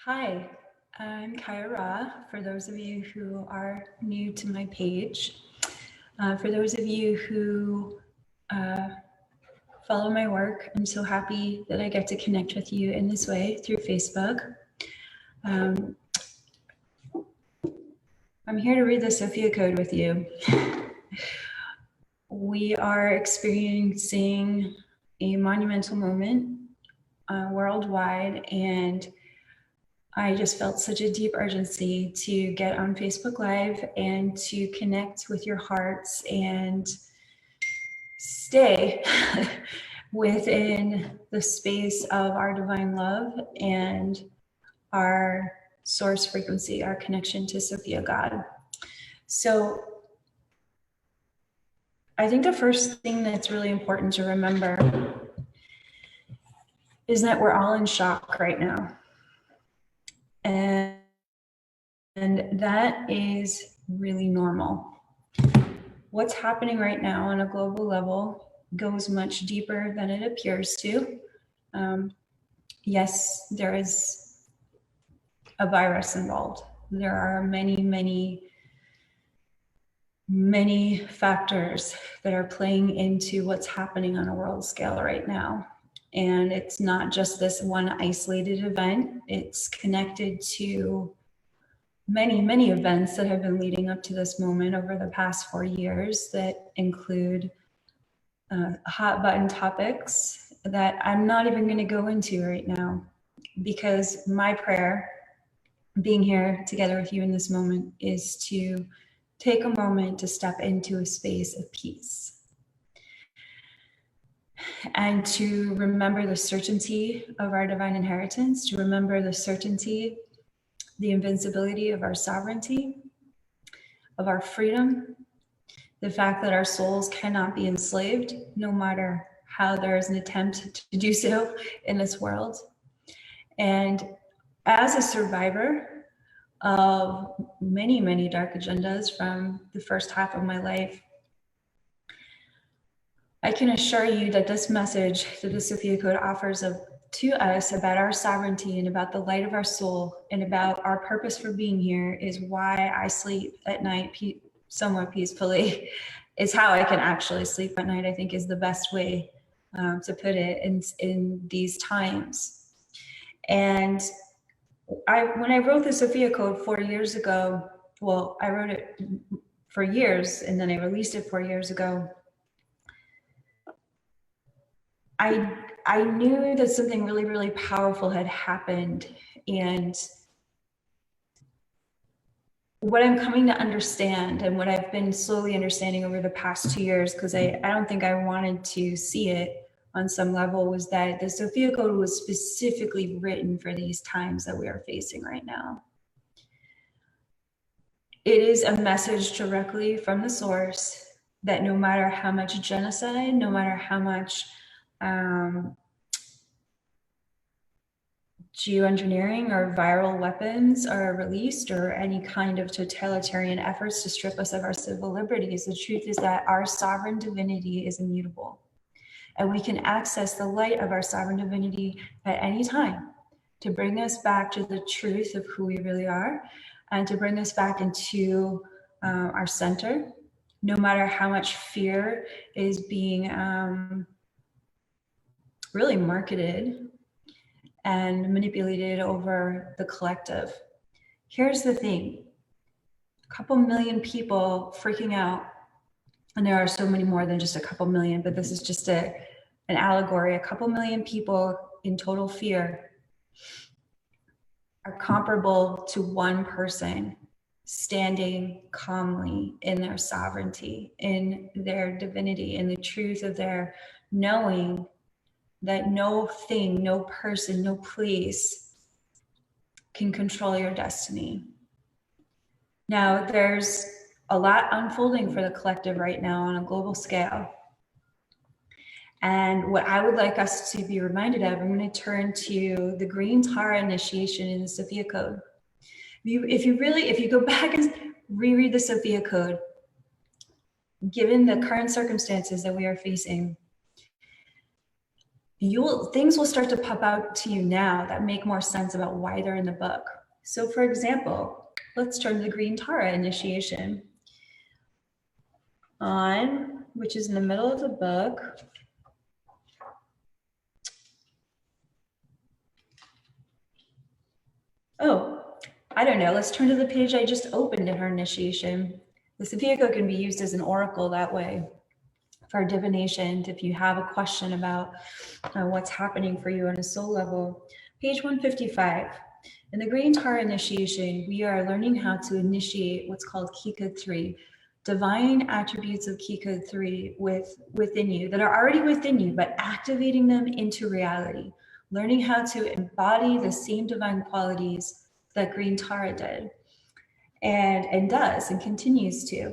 Hi, I'm Kaia Ra, for those of you who are new to my page. For those of you who follow my work, I'm so happy that I get to connect with you in this way through Facebook. I'm here to read the Sophia Code with you. We are experiencing a monumental moment worldwide, and I just felt such a deep urgency to get on Facebook Live and to connect with your hearts and stay within the space of our divine love and our source frequency, our connection to Sophia God. So I think the first thing that's really important to remember is that we're all in shock right now. And that is really normal. What's happening right now on a global level goes much deeper than it appears to. Yes, there is a virus involved. There are many factors that are playing into what's happening on a world scale right now. And it's not just this one isolated event. It's connected to many events that have been leading up to this moment over the past 4 years that include hot button topics that I'm not even going to go into right now, because my prayer being here together with you in this moment is to take a moment to step into a space of peace and to remember the certainty of our divine inheritance, to remember the certainty, the invincibility of our sovereignty, of our freedom, the fact that our souls cannot be enslaved, no matter how there is an attempt to do so in this world. And as a survivor of many dark agendas from the first half of my life, I can assure you that this message that the Sophia Code offers to us about our sovereignty and about the light of our soul and about our purpose for being here is why I sleep at night somewhat peacefully. Is how I can actually sleep at night, I think, is the best way to put it in these times. And when I wrote the Sophia Code 4 years ago, well, I wrote it for years and then I released it 4 years ago. I knew that something really powerful had happened, and what I'm coming to understand and what I've been slowly understanding over the past 2 years, because I don't think I wanted to see it on some level, was that the Sophia Code was specifically written for these times that we are facing right now. It is a message directly from the source that no matter how much genocide, no matter how much geoengineering or viral weapons are released, or any kind of totalitarian efforts to strip us of our civil liberties, the truth is that our sovereign divinity is immutable. And we can access the light of our sovereign divinity at any time to bring us back to the truth of who we really are and to bring us back into our center, no matter how much fear is being really marketed and manipulated over the collective. Here's the thing, a couple million people freaking out, and there are so many more than just a couple million, but this is just an allegory. A couple million people in total fear are comparable to one person standing calmly in their sovereignty, in their divinity, in the truth of their knowing that no thing, no person, no place can control your destiny. Now, there's a lot unfolding for the collective right now on a global scale. And what I would like us to be reminded of, I'm going to turn to the Green Tara initiation in the Sophia Code. If you go back and reread the Sophia Code, given the current circumstances that we are facing, things will start to pop out to you now that make more sense about why they're in the book. So for example, let's turn to the Green Tara initiation on, which is in the middle of the book. Oh, I don't know. Let's turn to the page I just opened in her initiation. The Sophia Code can be used as an oracle that way for divination. If you have a question about what's happening for you on a soul level. Page 155. In the Green Tara initiation, we are learning how to initiate what's called Key Code 3, divine attributes of Key Code 3 within you that are already within you, but activating them into reality. Learning how to embody the same divine qualities that Green Tara did and does and continues to.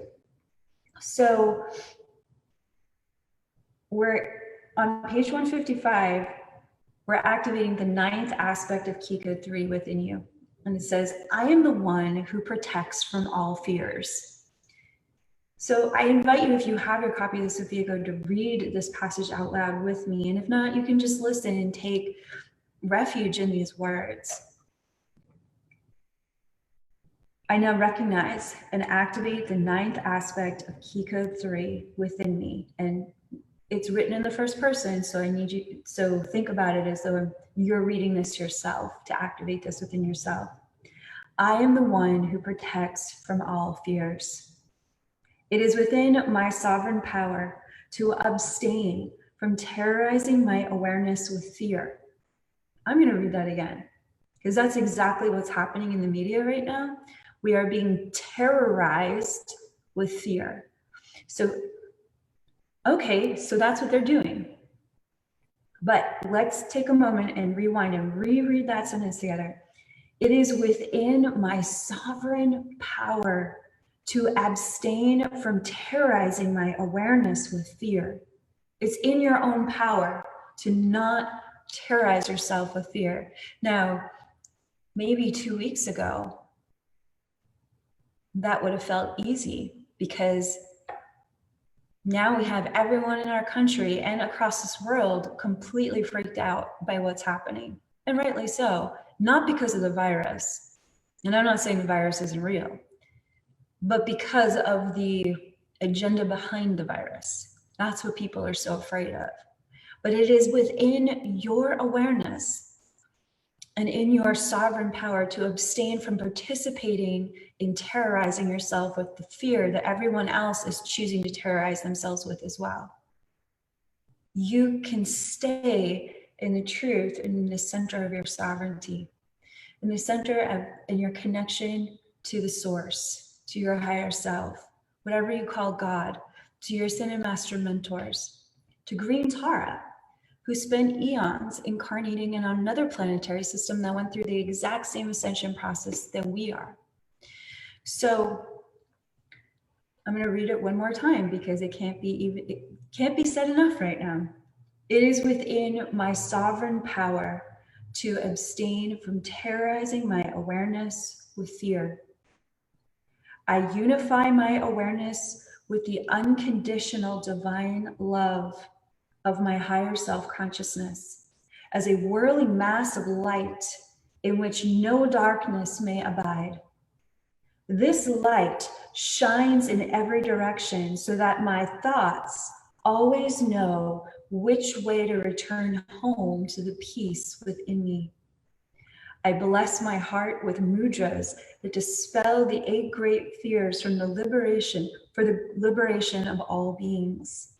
So we're on page 155, we're activating the 9th aspect of Key Code 3 within you. And it says, I am the one who protects from all fears. So I invite you, if you have your copy of the Sophia Code, to read this passage out loud with me. And if not, you can just listen and take refuge in these words. I now recognize and activate the 9th aspect of Key Code 3 within me. And it's written in the first person, so I need you, so think about it as though you're reading this yourself to activate this within yourself. I am the one who protects from all fears. It is within my sovereign power to abstain from terrorizing my awareness with fear. I'm going to read that again, because that's exactly what's happening in the media right now. We are being terrorized with fear. So okay, so that's what they're doing. But let's take a moment and rewind and reread that sentence together. It is within my sovereign power to abstain from terrorizing my awareness with fear. It's in your own power to not terrorize yourself with fear. Now, maybe 2 weeks ago, that would have felt easy because now we have everyone in our country and across this world completely freaked out by what's happening. And rightly so, not because of the virus. And I'm not saying the virus isn't real, but because of the agenda behind the virus. That's what people are so afraid of. But it is within your awareness and in your sovereign power to abstain from participating in terrorizing yourself with the fear that everyone else is choosing to terrorize themselves with as well. You can stay in the truth and in the center of your sovereignty, in the center of in your connection to the source, to your higher self, whatever you call God, to your Ascended Master mentors, to Green Tara, who spent eons incarnating in another planetary system that went through the exact same ascension process that we are. So I'm going to read it one more time because it can't be said enough right now. It is within my sovereign power to abstain from terrorizing my awareness with fear. I unify my awareness with the unconditional divine love of my higher self-consciousness as a whirling mass of light in which no darkness may abide. This light shines in every direction so that my thoughts always know which way to return home to the peace within me. I bless my heart with mudras that dispel the 8 great fears for the liberation of all beings.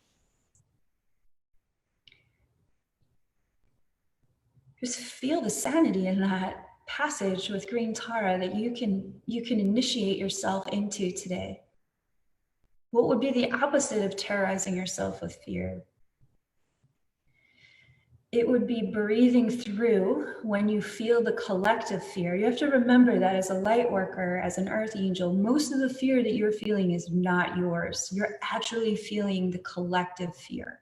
Just feel the sanity in that passage with Green Tara that you can initiate yourself into today. What would be the opposite of terrorizing yourself with fear? It would be breathing through when you feel the collective fear. You have to remember that as a light worker, as an earth angel, most of the fear that you're feeling is not yours. You're actually feeling the collective fear.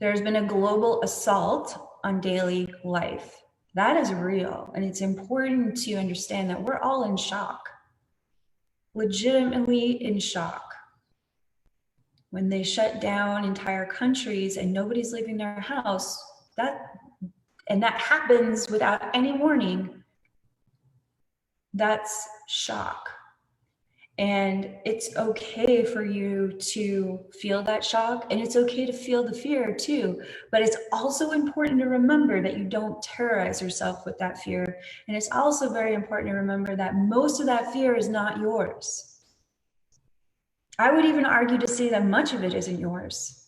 There's been a global assault on daily life. That is real. And it's important to understand that we're all in shock, legitimately in shock. when they shut down entire countries and nobody's leaving their house, that happens without any warning, that's shock. And it's okay for you to feel that shock, and it's okay to feel the fear too. But it's also important to remember that you don't terrorize yourself with that fear. And it's also very important to remember that most of that fear is not yours. I would even argue to say that much of it isn't yours,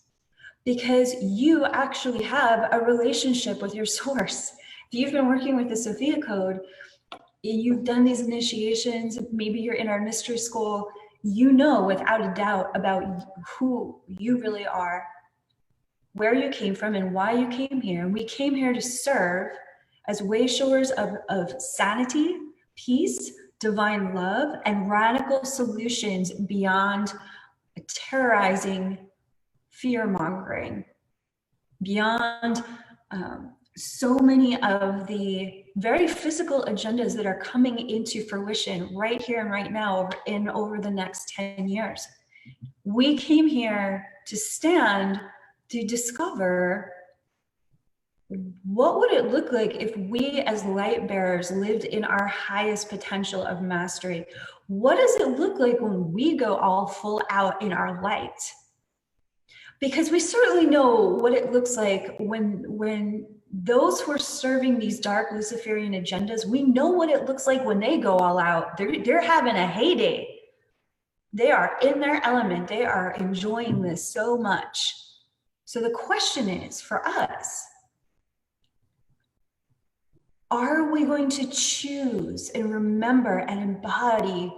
because you actually have a relationship with your source. If you've been working with the Sophia Code, you've done these initiations, maybe you're in our mystery school, you know without a doubt about who you really are, where you came from, and why you came here. And we came here to serve as wayshowers of sanity, peace, divine love, and radical solutions beyond terrorizing, fear-mongering, beyond so many of the very physical agendas that are coming into fruition right here and right now over the next 10 years. We came here to stand, to discover what would it look like if we as light bearers lived in our highest potential of mastery. What does it look like when we go all full out in our light? Because we certainly know what it looks like when those who are serving these dark Luciferian agendas, we know what it looks like when they go all out. They're having a heyday. They are in their element. They are enjoying this so much. So the question is for us, are we going to choose and remember and embody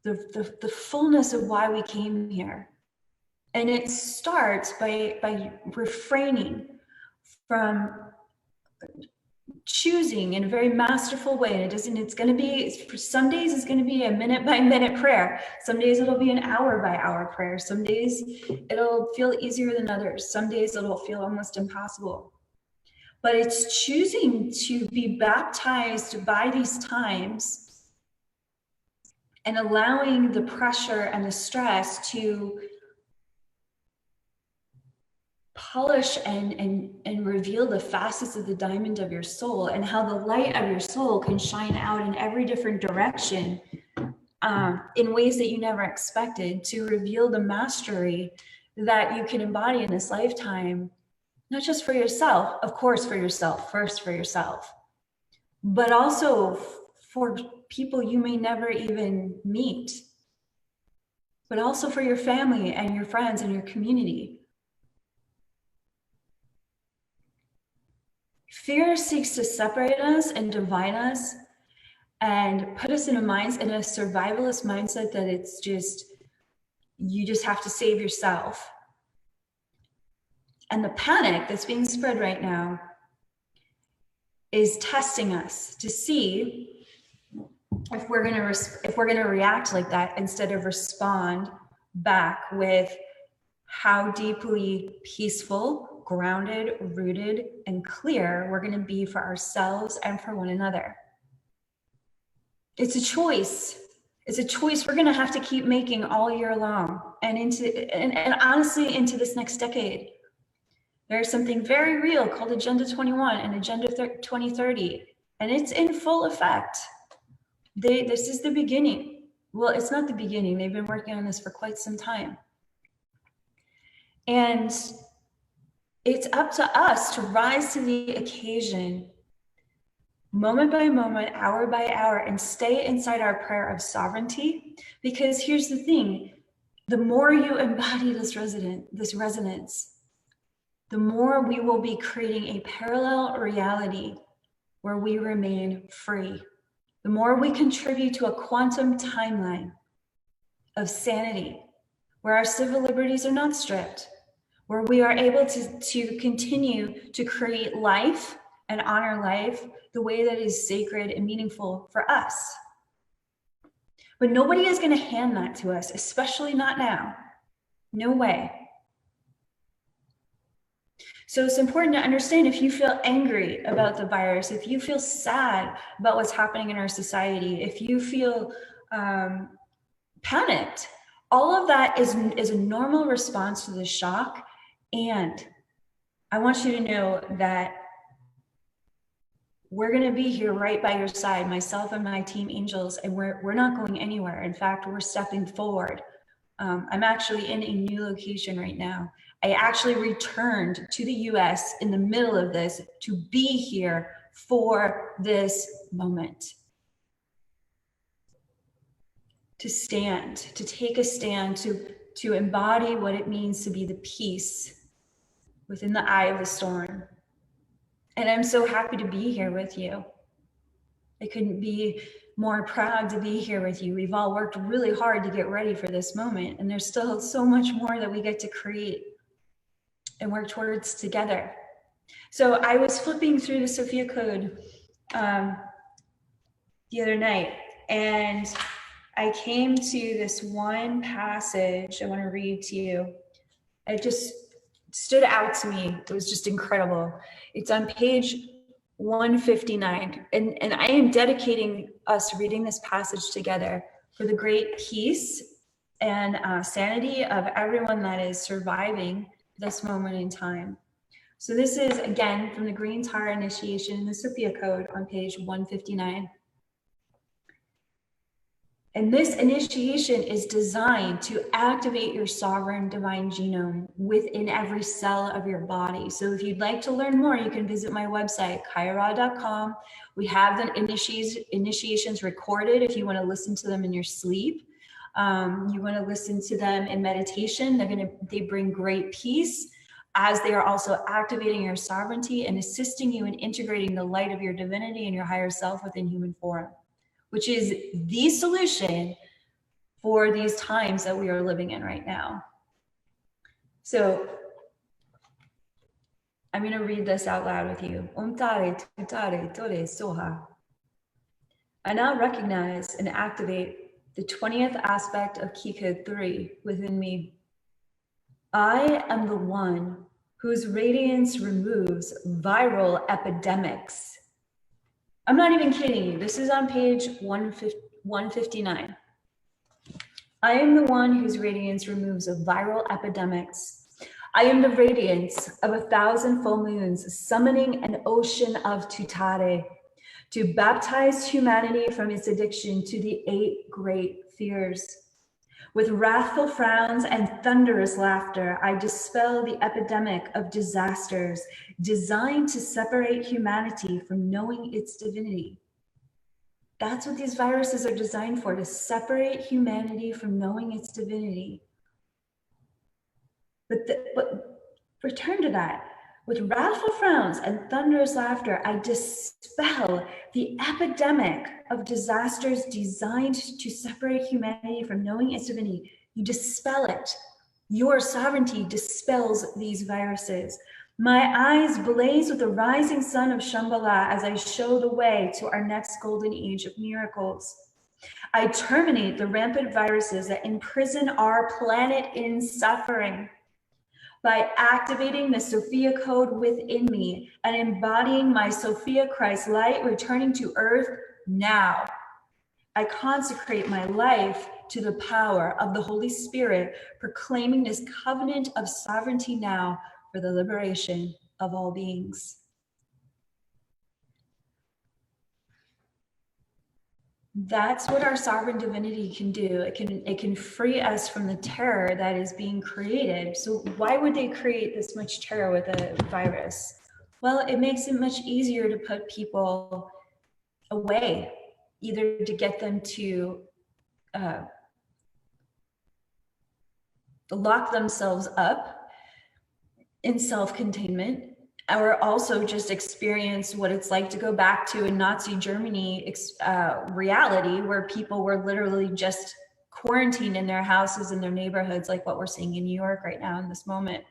the fullness of why we came here? And it starts by refraining from choosing in a very masterful way. And it's going to be, for some days it's going to be a minute by minute prayer. Some days it'll be an hour by hour prayer. Some days it'll feel easier than others. Some days it'll feel almost impossible. But it's choosing to be baptized by these times and allowing the pressure and the stress to polish and reveal the facets of the diamond of your soul, and how the light of your soul can shine out in every different direction in ways that you never expected, to reveal the mastery that you can embody in this lifetime, not just for yourself, of course, for yourself, first for yourself, but also for people you may never even meet, but also for your family and your friends and your community. Fear seeks to separate us and divide us and put us in a survivalist mindset that it's just, you just have to save yourself. And the panic that's being spread right now is testing us to see if we're going to react like that instead of respond back with how deeply peaceful, grounded, rooted, and clear we're going to be for ourselves and for one another. It's a choice. It's a choice we're going to have to keep making all year long and honestly into this next decade. There's something very real called Agenda 21 and Agenda 2030, and it's in full effect. This is the beginning. Well, it's not the beginning. They've been working on this for quite some time. And it's up to us to rise to the occasion, moment by moment, hour by hour, and stay inside our prayer of sovereignty. Because here's the thing, the more you embody this resonance, the more we will be creating a parallel reality where we remain free. The more we contribute to a quantum timeline of sanity, where our civil liberties are not stripped, where we are able to continue to create life and honor life the way that is sacred and meaningful for us. But nobody is going to hand that to us, especially not now. No way. So it's important to understand, if you feel angry about the virus, if you feel sad about what's happening in our society, if you feel panicked, all of that is a normal response to the shock. And I want you to know that we're going to be here right by your side, myself and my team angels, and we're not going anywhere. In fact, we're stepping forward. I'm actually in a new location right now. I actually returned to the US in the middle of this to be here for this moment. To stand, to take a stand, to embody what it means to be the peace within the eye of the storm. And I'm so happy to be here with you. I couldn't be more proud to be here with you. We've all worked really hard to get ready for this moment, and there's still so much more that we get to create and work towards together. So I was flipping through the Sophia Code the other night, and I came to this one passage I want to read to you. It just stood out to me. It was just incredible. It's on page 159. And I am dedicating us reading this passage together for the great peace and sanity of everyone that is surviving this moment in time. So this is, again, from the Green Tar Initiation in the Sophia Code on page 159. And this initiation is designed to activate your sovereign divine genome within every cell of your body. So if you'd like to learn more, you can visit my website, kaiara.com. We have the initiations recorded if you want to listen to them in your sleep. You want to listen to them in meditation. They bring great peace as they are also activating your sovereignty and assisting you in integrating the light of your divinity and your higher self within human form, which is the solution for these times that we are living in right now. So I'm going to read this out loud with you. I now recognize and activate the 20th aspect of Key Code 3 within me. I am the one whose radiance removes viral epidemics. I'm not even kidding you. This is on page 159. I am the one whose radiance removes viral epidemics. I am the radiance of 1,000 full moons, summoning an ocean of tutare to baptize humanity from its addiction to the 8 great fears. With wrathful frowns and thunderous laughter, I dispel the epidemic of disasters designed to separate humanity from knowing its divinity. That's what these viruses are designed for, to separate humanity from knowing its divinity. But return to that. With wrathful frowns and thunderous laughter, I dispel the epidemic of disasters designed to separate humanity from knowing its divinity. You dispel it. Your sovereignty dispels these viruses. My eyes blaze with the rising sun of Shambhala as I show the way to our next golden age of miracles. I terminate the rampant viruses that imprison our planet in suffering. By activating the Sophia Code within me and embodying my Sophia Christ light returning to earth now, I consecrate my life to the power of the Holy Spirit, proclaiming this covenant of sovereignty now for the liberation of all beings. That's what our sovereign divinity can do. It can free us from the terror that is being created. So why would they create this much terror with a virus? Well, it makes it much easier to put people away, either to get them to lock themselves up in self-containment, or also just experience what it's like to go back to a Nazi Germany reality where people were literally just quarantined in their houses, in their neighborhoods, like what we're seeing in New York right now in this moment.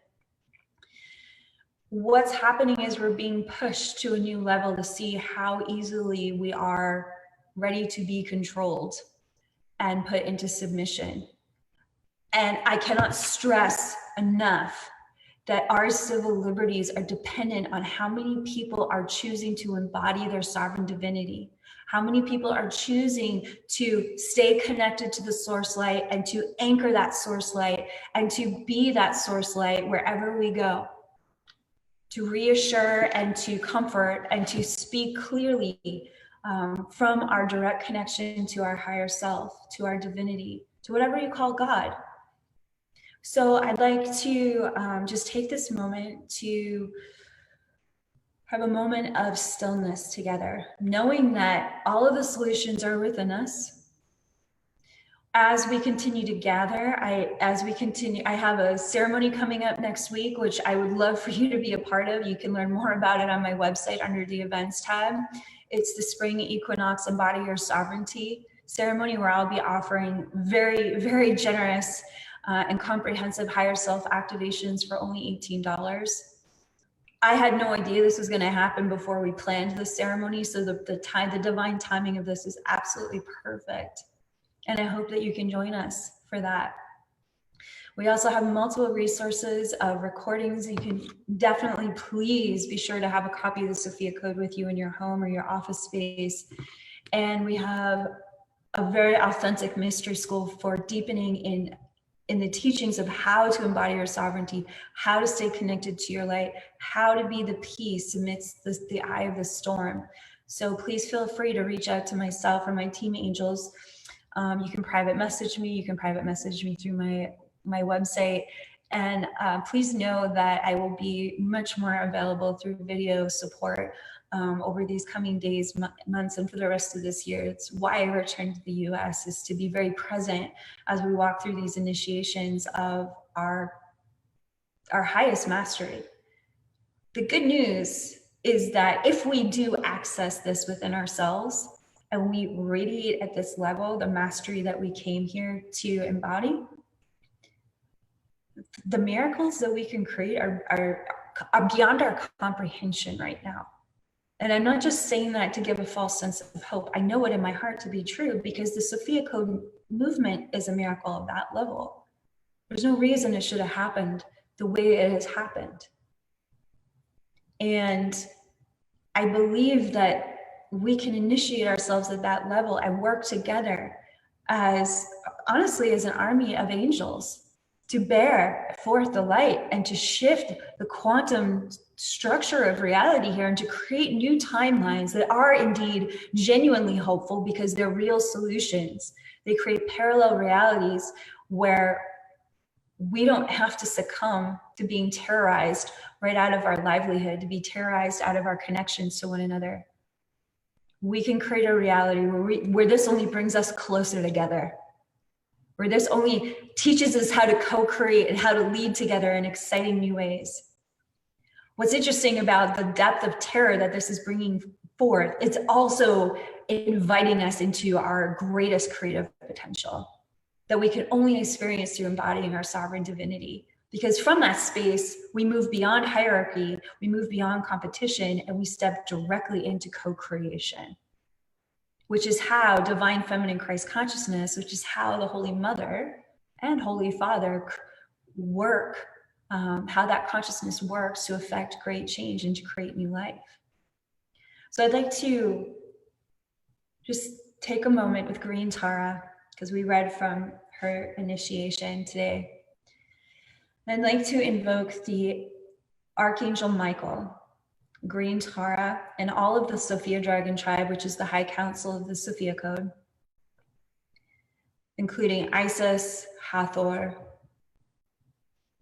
What's happening is we're being pushed to a new level to see how easily we are ready to be controlled and put into submission. And I cannot stress enough that our civil liberties are dependent on how many people are choosing to embody their sovereign divinity, how many people are choosing to stay connected to the source light and to anchor that source light and to be that source light wherever we go, to reassure and to comfort and to speak clearly from our direct connection to our higher self, to our divinity, to whatever you call God. So I'd like to just take this moment to have a moment of stillness together, knowing that all of the solutions are within us. As we continue to gather, I have a ceremony coming up next week, which I would love for you to be a part of. You can learn more about it on my website under the events tab. It's the Spring Equinox Embody Your Sovereignty ceremony, where I'll be offering very, very generous and comprehensive higher self activations for only $18. I had no idea this was going to happen before we planned the ceremony. So the divine timing of this is absolutely perfect. And I hope that you can join us for that. We also have multiple resources of recordings. You can definitely, please be sure to have a copy of the Sophia Code with you in your home or your office space. And we have a very authentic mystery school for deepening in the teachings of how to embody your sovereignty, how to stay connected to your light, how to be the peace amidst the eye of the storm. So please feel free to reach out to myself or my team angels. You can private message me. You can private message me through my website. And please know that I will be much more available through video support over these coming days, months, and for the rest of this year. It's why I returned to the US, is to be very present as we walk through these initiations of our highest mastery. The good news is that if we do access this within ourselves and we radiate at this level, the mastery that we came here to embody, the miracles that we can create are beyond our comprehension right now. And I'm not just saying that to give a false sense of hope. I know it in my heart to be true, because the Sophia Code movement is a miracle of that level. There's no reason it should have happened the way it has happened. And I believe that we can initiate ourselves at that level and work together as, honestly, as an army of angels to bear forth the light and to shift the quantum structure of reality here and to create new timelines that are indeed genuinely hopeful, because they're real solutions. They create parallel realities where we don't have to succumb to being terrorized right out of our livelihood, to be terrorized out of our connections to one another. We can create a reality where this only brings us closer together, where this only teaches us how to co-create and how to lead together in exciting new ways. What's interesting about the depth of terror that this is bringing forth, it's also inviting us into our greatest creative potential that we can only experience through embodying our sovereign divinity. Because from that space, we move beyond hierarchy, we move beyond competition, and we step directly into co-creation, which is how divine feminine Christ consciousness, which is how the Holy Mother and Holy Father work, how that consciousness works to affect great change and to create new life. So I'd like to just take a moment with Green Tara, because we read from her initiation today. I'd like to invoke the Archangel Michael, Green Tara, and all of the Sophia Dragon tribe, which is the High Council of the Sophia Code, including Isis, Hathor,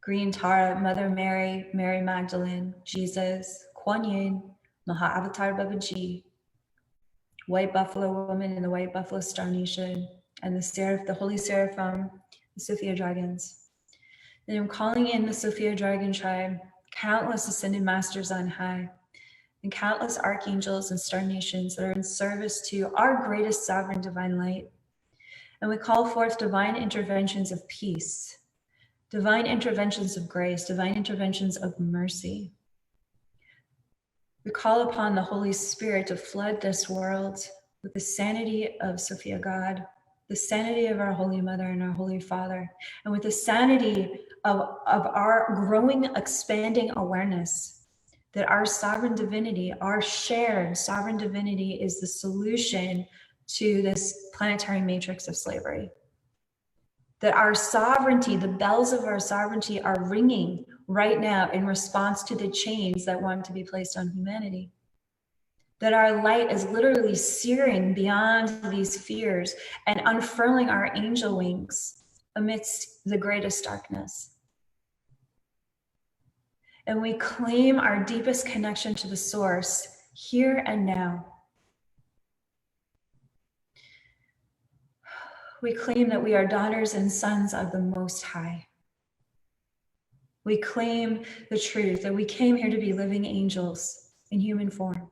Green Tara, Mother Mary, Mary Magdalene, Jesus, Kuan Yin, Mahavatar Babaji, White Buffalo Woman in the White Buffalo Star Nation, and the Holy Seraphim, the Sophia Dragons. And I'm calling in the Sophia Dragon tribe, countless ascended masters on high, and countless archangels and star nations that are in service to our greatest sovereign divine light. And we call forth divine interventions of peace, divine interventions of grace, divine interventions of mercy. We call upon the Holy Spirit to flood this world with the sanity of Sophia God, the sanity of our Holy Mother and our Holy Father, and with the sanity of our growing, expanding awareness that our sovereign divinity, our shared sovereign divinity, is the solution to this planetary matrix of slavery. That our sovereignty, the bells of our sovereignty, are ringing right now in response to the chains that want to be placed on humanity. That our light is literally searing beyond these fears and unfurling our angel wings amidst the greatest darkness. And we claim our deepest connection to the source here and now. We claim that we are daughters and sons of the Most High. We claim the truth that we came here to be living angels in human form.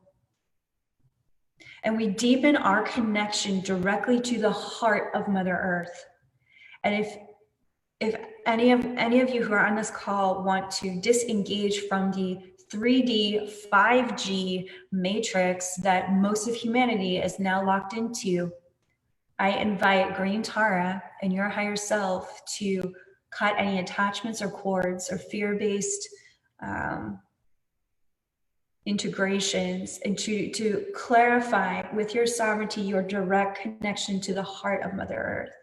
And we deepen our connection directly to the heart of Mother Earth. And if any of you who are on this call want to disengage from the 3D, 5G matrix that most of humanity is now locked into, I invite Green Tara and your higher self to cut any attachments or cords or fear-based integrations, and to clarify with your sovereignty your direct connection to the heart of Mother Earth.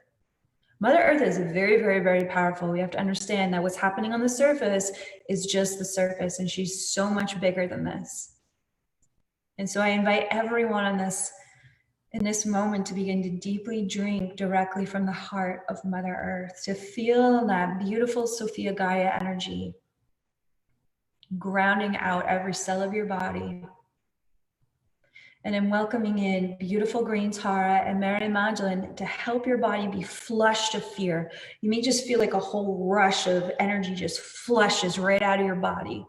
Mother Earth is very, very, very powerful. We have to understand that what's happening on the surface is just the surface, and she's so much bigger than this. And so I invite everyone on this, in this moment, to begin to deeply drink directly from the heart of Mother Earth, to feel that beautiful Sophia Gaia energy grounding out every cell of your body. And I'm welcoming in beautiful Green Tara and Mary Magdalene to help your body be flushed of fear. You may just feel like a whole rush of energy just flushes right out of your body.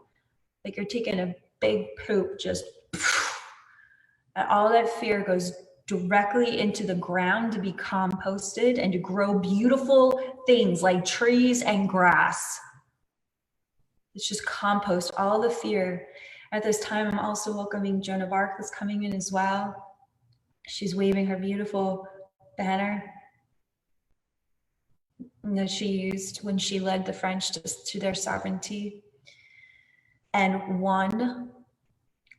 Like you're taking a big poop, just, and all that fear goes directly into the ground to be composted and to grow beautiful things like trees and grass. It's just compost all the fear. At this time, I'm also welcoming Joan of Arc that's coming in as well. She's waving her beautiful banner that she used when she led the French to their sovereignty. And one,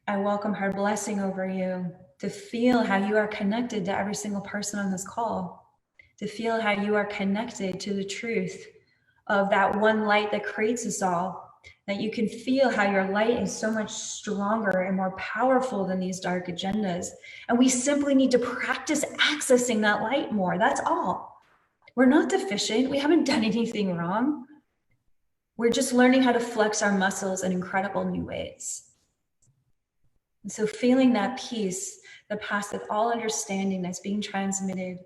I welcome her blessing over you, to feel how you are connected to every single person on this call, to feel how you are connected to the truth of that one light that creates us all. That you can feel how your light is so much stronger and more powerful than these dark agendas. And we simply need to practice accessing that light more. That's all. We're not deficient. We haven't done anything wrong. We're just learning how to flex our muscles in incredible new ways. And so feeling that peace that passeth all understanding that's being transmitted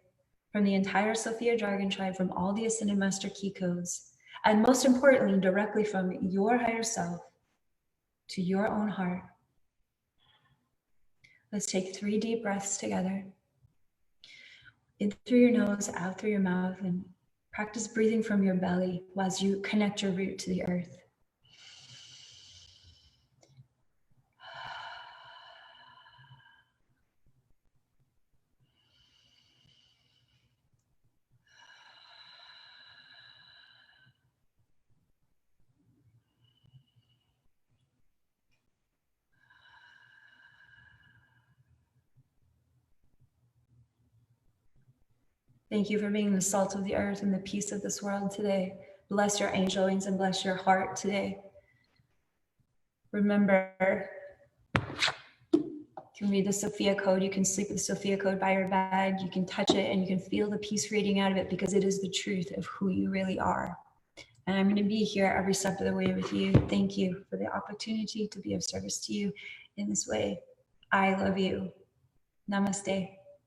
from the entire Sophia Dragon Tribe, from all the Ascended Master Key Codes, and most importantly, directly from your higher self to your own heart. Let's take 3 deep breaths together. In through your nose, out through your mouth, and practice breathing from your belly as you connect your root to the earth. Thank you for being the salt of the earth and the peace of this world today. Bless your angel wings and bless your heart today. Remember, you can read the Sophia Code. You can sleep with the Sophia Code by your bed. You can touch it and you can feel the peace radiating out of it, because it is the truth of who you really are. And I'm going to be here every step of the way with you. Thank you for the opportunity to be of service to you in this way. I love you. Namaste.